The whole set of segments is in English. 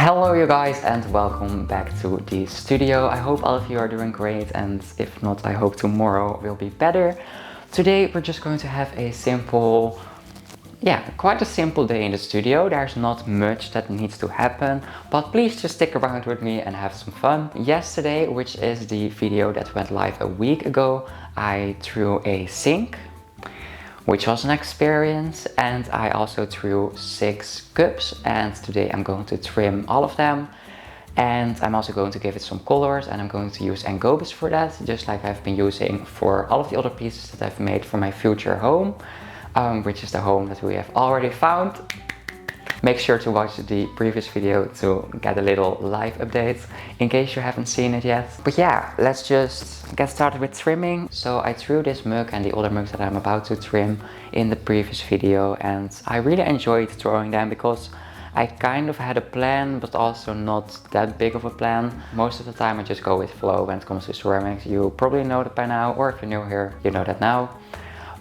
Hello you guys and welcome back to the studio. I hope all of you are doing great, and if not, I hope tomorrow will be better. Today we're just going to have a simple, quite a simple day in the studio. There's not much that needs to happen, but please just stick around with me and have some fun. Yesterday, which is the video that went live a week ago, I threw a sink, which was an experience, and I also threw 6 cups, and today I'm going to trim all of them, and I'm also going to give it some colors, and I'm going to use engobes for that, just like I've been using for all of the other pieces that I've made for my future home, which is the home that we have already found. Make sure to watch the previous video to get a little live update in case you haven't seen it yet. But yeah, let's just get started with trimming. So I threw this mug and the other mugs that I'm about to trim in the previous video, and I really enjoyed throwing them because I kind of had a plan, but also not that big of a plan. Most of the time I just go with flow when it comes to ceramics. You probably know that by now, or if you're new here, you know that now.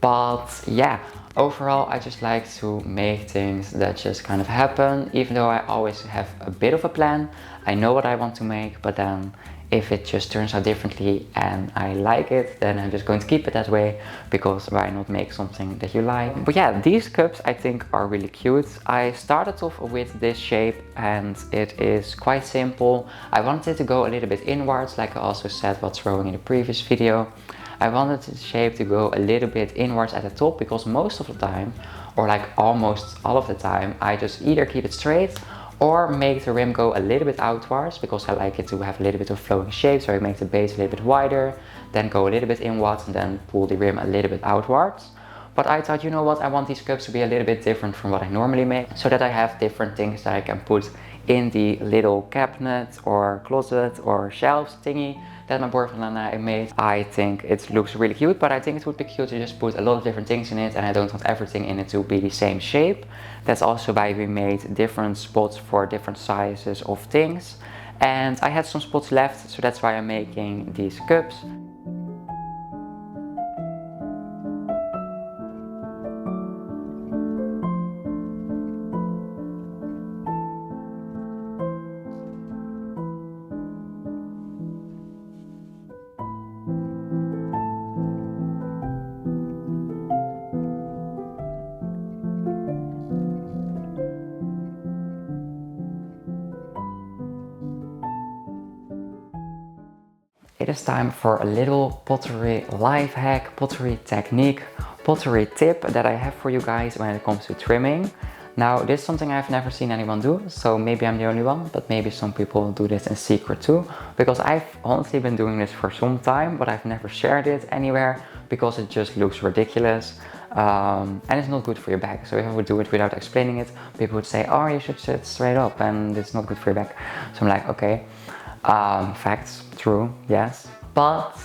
But yeah, overall I just like to make things that just kind of happen, even though I always have a bit of a plan. I know what I want to make, but then if it just turns out differently and I like it, then I'm just going to keep it that way, because why not make something that you like? But yeah, these cups I think are really cute. I started off with this shape and it is quite simple. I wanted it to go a little bit inwards, like I also said while throwing in the previous video. I wanted the shape to go a little bit inwards at the top, because most of the time, or like almost all of the time, I just either keep it straight or make the rim go a little bit outwards, because I like it to have a little bit of flowing shape. So I make the base a little bit wider, then go a little bit inwards and then pull the rim a little bit outwards. But I thought, you know what, I want these cups to be a little bit different from what I normally make, so that I have different things that I can put in the little cabinet or closet or shelves thingy that my boyfriend and I made. I think it looks really cute, but I think it would be cute to just put a lot of different things in it, and I don't want everything in it to be the same shape. That's also why we made different spots for different sizes of things. And I had some spots left, so that's why I'm making these cups. It is time for a little pottery life hack, pottery technique, pottery tip that I have for you guys when it comes to trimming. Now, this is something I've never seen anyone do, so maybe I'm the only one, but maybe some people do this in secret too, because I've honestly been doing this for some time, but I've never shared it anywhere because it just looks ridiculous, and it's not good for your back. So if I would do it without explaining it, people would say, oh, you should sit straight up and it's not good for your back. So I'm like, okay. Facts, true, yes. But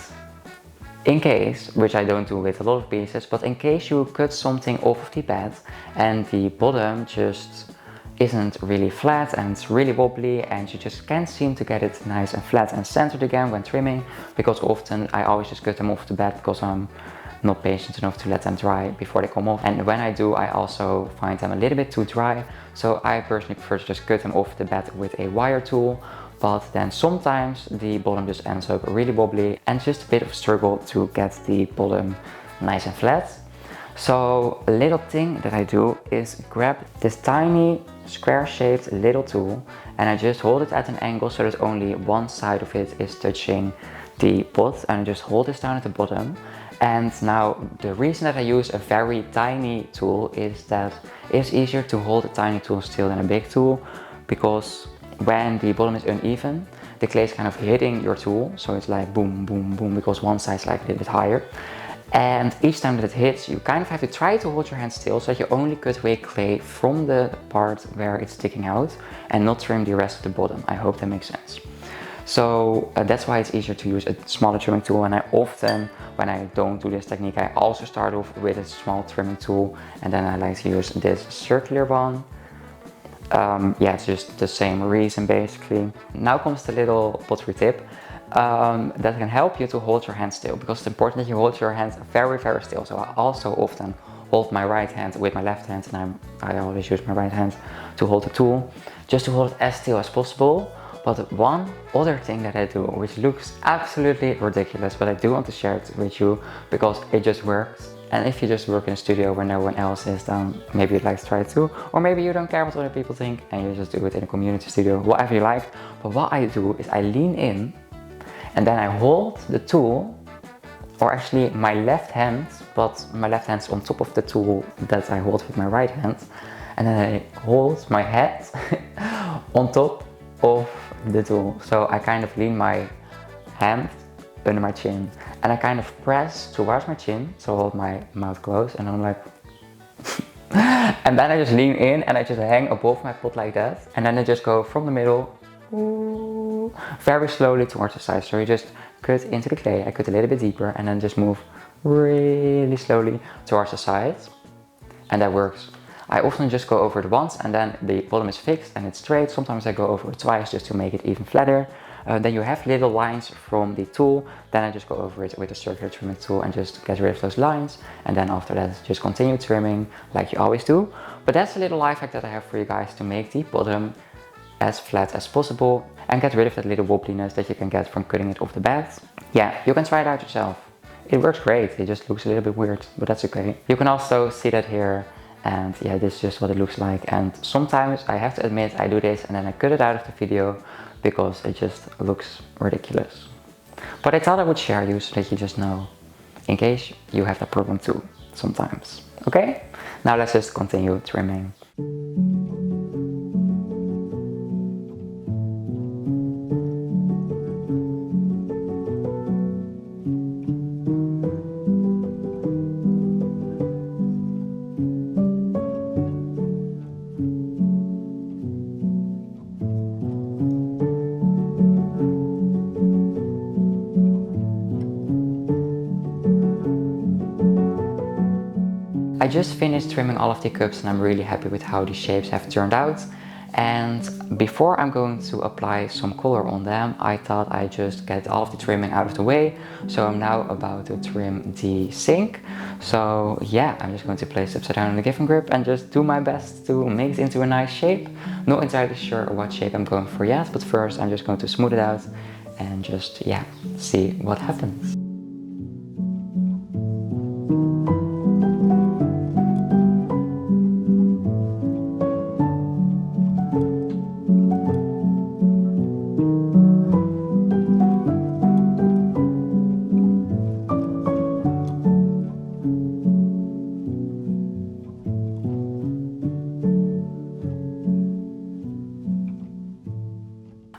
in case, which I don't do with a lot of pieces, but in case you cut something off of the bed and the bottom just isn't really flat and it's really wobbly, and you just can't seem to get it nice and flat and centered again when trimming, because often I always just cut them off the bed because I'm not patient enough to let them dry before they come off. And when I do, I also find them a little bit too dry. So I personally prefer to just cut them off the bed with a wire tool. But then sometimes the bottom just ends up really wobbly and just a bit of a struggle to get the bottom nice and flat. So a little thing that I do is grab this tiny square shaped little tool, and I just hold it at an angle so that only one side of it is touching the pot, and I just hold this down at the bottom. And now the reason that I use a very tiny tool is that it's easier to hold a tiny tool still than a big tool, because when the bottom is uneven, the clay is kind of hitting your tool, so it's like boom, boom, boom, because one side is like a little bit higher. And each time that it hits, you kind of have to try to hold your hand still, so that you only cut away clay from the part where it's sticking out and not trim the rest of the bottom. I hope that makes sense. So that's why it's easier to use a smaller trimming tool, and I often, when I don't do this technique, I also start off with a small trimming tool, and then I like to use this circular one. Yeah, it's just the same reason basically. Now comes the little pottery tip that can help you to hold your hand still, because it's important that you hold your hand very, very still. So I also often hold my right hand with my left hand, and I always use my right hand to hold the tool, just to hold it as still as possible. But one other thing that I do, which looks absolutely ridiculous, but I do want to share it with you because it just works. And if you just work in a studio where no one else is, then maybe you'd like to try it too. Or maybe you don't care what other people think and you just do it in a community studio, whatever you like. But what I do is I lean in and then I hold the tool, or actually my left hand, but my left hand's on top of the tool that I hold with my right hand. And then I hold my head on top of the tool. So I kind of lean my hand under my chin and I kind of press towards my chin, so hold my mouth closed, and I'm like and then I just lean in and I just hang above my pot like that, and then I just go from the middle very slowly towards the side. So you just cut into the clay, I cut a little bit deeper, and then just move really slowly towards the side, and that works. I often just go over it once and then the bottom is fixed and it's straight. Sometimes I go over it twice just to make it even flatter. Then you have little lines from the tool, then I just go over it with a circular trimming tool and just get rid of those lines, and then after that just continue trimming like you always do. But that's a little life hack that I have for you guys to make the bottom as flat as possible and get rid of that little wobbliness that you can get from cutting it off the bed. Yeah, you can try it out yourself. It works great, it just looks a little bit weird, but that's okay. You can also see that here, and yeah, this is just what it looks like. And sometimes I have to admit I do this and then I cut it out of the video because it just looks ridiculous. But I thought I would share you so that you just know, in case you have that problem too sometimes. Okay? Now let's just continue trimming. I just finished trimming all of the cups and I'm really happy with how the shapes have turned out. And before I'm going to apply some color on them, I thought I'd just get all of the trimming out of the way. So I'm now about to trim the sink. So yeah, I'm just going to place it upside down in the gift grip and just do my best to make it into a nice shape. Not entirely sure what shape I'm going for yet, but first I'm just going to smooth it out and just, yeah, see what happens.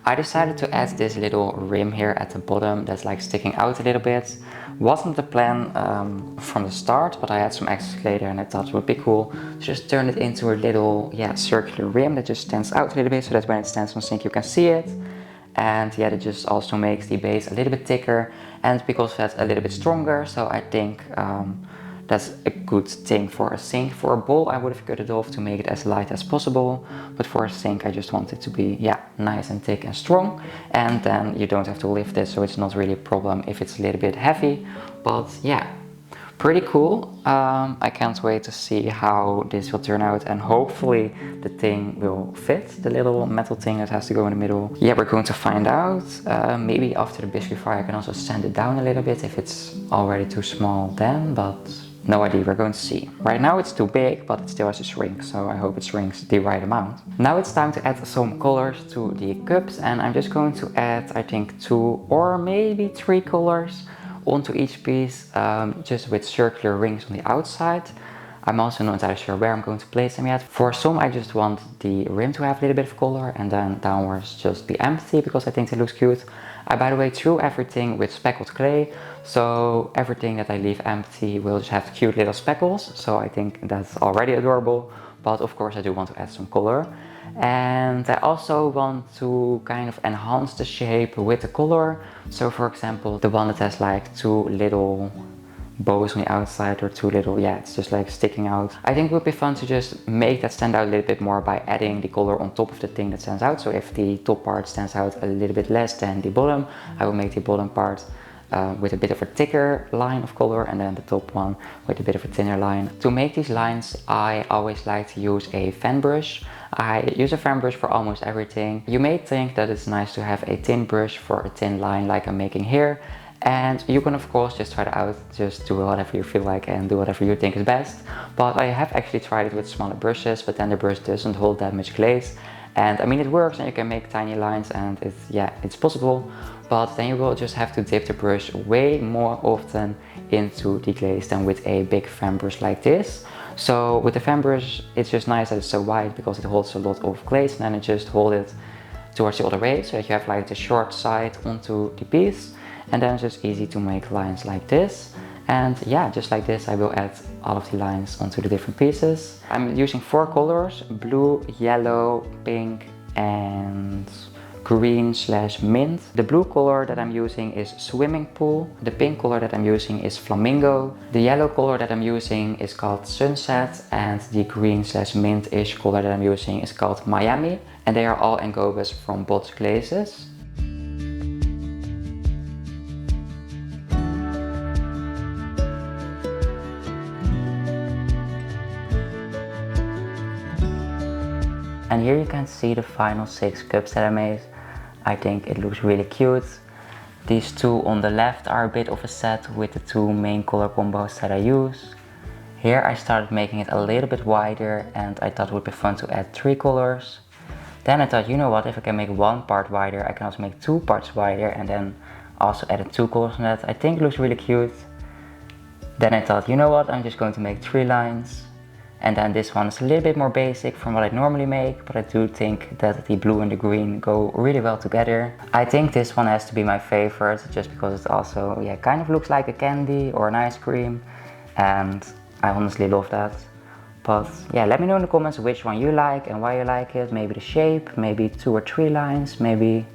I decided to add this little rim here at the bottom that's like sticking out a little bit. Wasn't the plan from the start, but I had some extra clay there and I thought it would be cool to just turn it into a little, yeah, circular rim that just stands out a little bit so that when it stands on the sink you can see it. And yeah, that just also makes the base a little bit thicker and because that's a little bit stronger. So I think that's a good thing for a sink. For a bowl I would have cut it off to make it as light as possible, but for a sink I just want it to be, yeah, nice and thick and strong, and then you don't have to lift it, so it's not really a problem if it's a little bit heavy. But yeah, pretty cool. I can't wait to see how this will turn out, and hopefully the thing will fit, the little metal thing that has to go in the middle. Yeah, we're going to find out. Maybe after the biscuit fry I can also sand it down a little bit if it's already too small then, but no idea, we're going to see. Right now it's too big, but it still has to shrink, so I hope it shrinks the right amount. Now it's time to add some colors to the cups, and I'm just going to add, I think, 2 or maybe 3 colors onto each piece, just with circular rings on the outside. I'm also not entirely sure where I'm going to place them yet. For some I just want the rim to have a little bit of color and then downwards just be empty because I think it looks cute. I, by the way, threw everything with speckled clay, so everything that I leave empty will just have cute little speckles, so I think that's already adorable, but of course I do want to add some color. And I also want to kind of enhance the shape with the color. So for example, the one that has like 2 little bows on the outside, or 2 little, yeah, it's just like sticking out. I think it would be fun to just make that stand out a little bit more by adding the color on top of the thing that stands out. So if the top part stands out a little bit less than the bottom, I will make the bottom part with a bit of a thicker line of color, and then the top one with a bit of a thinner line. To make these lines, I always like to use a fan brush. I use a fan brush for almost everything. You may think that it's nice to have a thin brush for a thin line like I'm making here. And you can of course just try it out, just do whatever you feel like and do whatever you think is best. But I have actually tried it with smaller brushes, but then the brush doesn't hold that much glaze. And I mean, it works and you can make tiny lines, and it's possible. But then you will just have to dip the brush way more often into the glaze than with a big fan brush like this. So with the fan brush, it's just nice that it's so wide because it holds a lot of glaze, and then I just hold it towards the other way so that you have like the short side onto the piece. And then it's just easy to make lines like this. And yeah, just like this, I will add all of the lines onto the different pieces. I'm using 4 colors: blue, yellow, pink, and green/mint. The blue color that I'm using is swimming pool. The pink color that I'm using is flamingo. The yellow color that I'm using is called sunset. And the green/mint-ish color that I'm using is called Miami. And they are all engobes from Bots Glazes. And here you can see the final 6 cups that I made. I think it looks really cute. These 2 on the left are a bit of a set with the 2 main color combos that I use. Here I started making it a little bit wider, and I thought it would be fun to add 3 colors. Then I thought, you know what, if I can make 1 part wider, I can also make 2 parts wider, and then also added 2 colors on that. I think it looks really cute. Then I thought, you know what, I'm just going to make 3 lines. And then this one is a little bit more basic from what I normally make, but I do think that the blue and the green go really well together. I think this one has to be my favorite, just because it also kind of looks like a candy or an ice cream, and I honestly love that. But yeah, let me know in the comments which one you like and why you like it. Maybe the shape, maybe 2 or 3 lines, maybe.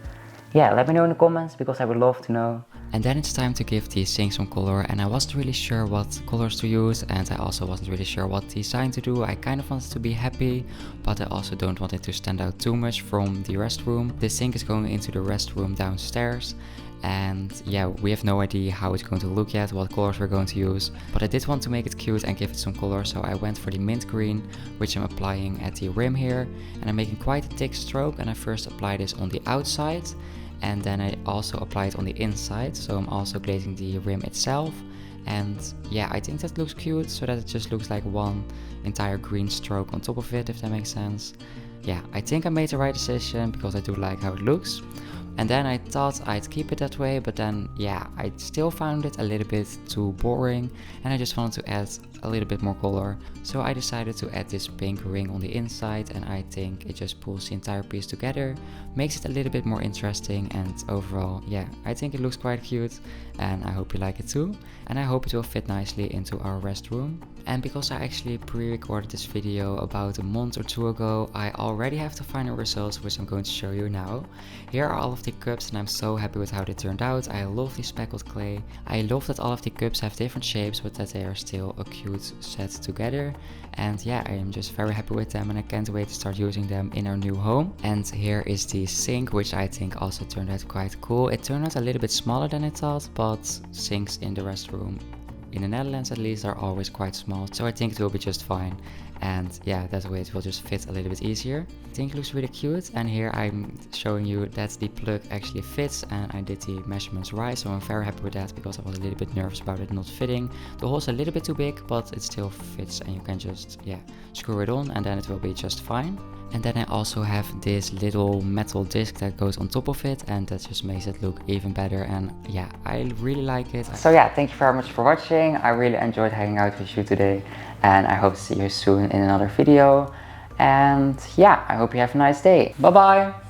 Yeah, let me know in the comments because I would love to know. And then it's time to give these things some color, and I wasn't really sure what colors to use, and I also wasn't really sure what design to do. I kind of wanted to be happy, but I also don't want it to stand out too much from the restroom. This sink is going into the restroom downstairs, and yeah, we have no idea how it's going to look yet, what colors we're going to use. But I did want to make it cute and give it some color, so I went for the mint green, which I'm applying at the rim here. And I'm making quite a thick stroke, and I first apply this on the outside. And then I also apply it on the inside, so I'm also glazing the rim itself. And yeah, I think that looks cute, so that it just looks like one entire green stroke on top of it, if that makes sense. Yeah, I think I made the right decision because I do like how it looks. And then I thought I'd keep it that way, but then yeah, I still found it a little bit too boring, and I just wanted to add a little bit more color. So I decided to add this pink ring on the inside, and I think it just pulls the entire piece together, makes it a little bit more interesting, and overall, yeah, I think it looks quite cute, and I hope you like it too. And I hope it will fit nicely into our restroom. And because I actually pre-recorded this video about a month or 2 ago, I already have the final results, which I'm going to show you now. Here are all of the cups, and I'm so happy with how they turned out. I love the speckled clay. I love that all of the cups have different shapes, but that they are still a cute set together. And yeah, I am just very happy with them, and I can't wait to start using them in our new home. And here is the sink, which I think also turned out quite cool. It turned out a little bit smaller than I thought, but sinks in the restroom, in the Netherlands at least, are always quite small, so I think it will be just fine. And yeah, that way it will just fit a little bit easier. I think it looks really cute, and here I'm showing you that the plug actually fits, and I did the measurements right, so I'm very happy with that because I was a little bit nervous about it not fitting. The hole's a little bit too big, but it still fits, and you can just screw it on, and then it will be just fine. And then I also have this little metal disc that goes on top of it, and that just makes it look even better, and yeah, I really like it. So yeah, thank you very much for watching. I really enjoyed hanging out with you today, and I hope to see you soon in another video. And yeah, I hope you have a nice day. Bye bye!